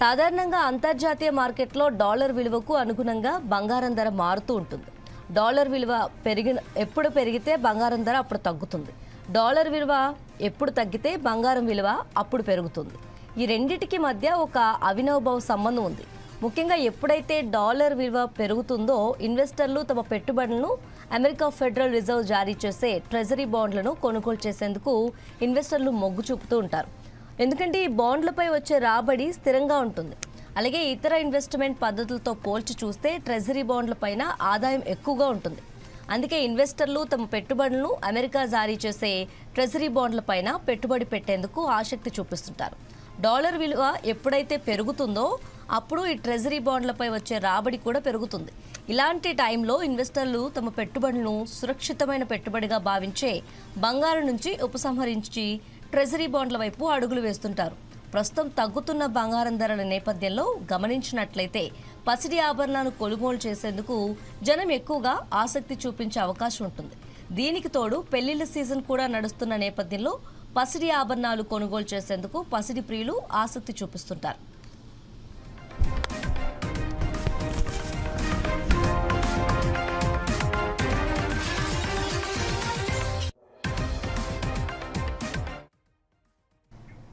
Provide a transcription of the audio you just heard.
సాధారణంగా అంతర్జాతీయ మార్కెట్లో డాలర్ విలువకు అనుగుణంగా బంగారం ధర మారుతూ ఉంటుంది. డాలర్ విలువ ఎప్పుడు పెరిగితే బంగారం ధర అప్పుడు తగ్గుతుంది. డాలర్ విలువ ఎప్పుడు తగ్గితే బంగారం విలువ అప్పుడు పెరుగుతుంది. ఈ రెండిటికి మధ్య ఒక అవినాభావ సంబంధం ఉంది. ముఖ్యంగా ఎప్పుడైతే డాలర్ విలువ పెరుగుతుందో ఇన్వెస్టర్లు తమ పెట్టుబడులను అమెరికా ఫెడరల్ రిజర్వ్ జారీ చేసే ట్రెజరీ బాండ్లను కొనుగోలు చేసేందుకు ఇన్వెస్టర్లు మొగ్గు చూపుతూ ఉంటారు. ఎందుకంటే ఈ బాండ్లపై వచ్చే రాబడి స్థిరంగా ఉంటుంది. అలాగే ఇతర ఇన్వెస్ట్మెంట్ పద్ధతులతో పోల్చి చూస్తే ట్రెజరీ బాండ్ల పైన ఆదాయం ఎక్కువగా ఉంటుంది. అందుకే ఇన్వెస్టర్లు తమ పెట్టుబడులను అమెరికా జారీ చేసే ట్రెజరీ బాండ్ల పైన పెట్టుబడి పెట్టేందుకు ఆసక్తి చూపిస్తుంటారు. డాలర్ విలువ ఎప్పుడైతే పెరుగుతుందో అప్పుడు ఈ ట్రెజరీ బాండ్లపై వచ్చే రాబడి కూడా పెరుగుతుంది. ఇలాంటి టైంలో ఇన్వెస్టర్లు తమ పెట్టుబడులను సురక్షితమైన పెట్టుబడిగా భావించే బంగారం నుంచి ఉపసంహరించి ట్రెజరీ బాండ్ల వైపు అడుగులు వేస్తుంటారు. ప్రస్తుతం తగ్గుతున్న బంగారం ధరల నేపథ్యంలో గమనించినట్లయితే పసిడి ఆభరణాలు కొనుగోలు చేసేందుకు జనం ఎక్కువగా ఆసక్తి చూపించే అవకాశం ఉంటుంది. దీనికి తోడు పెళ్లిళ్ల సీజన్ కూడా నడుస్తున్న నేపథ్యంలో పసిడి ఆభరణాలు కొనుగోలు చేసేందుకు పసిడి ప్రియులు ఆసక్తి చూపిస్తుంటారు.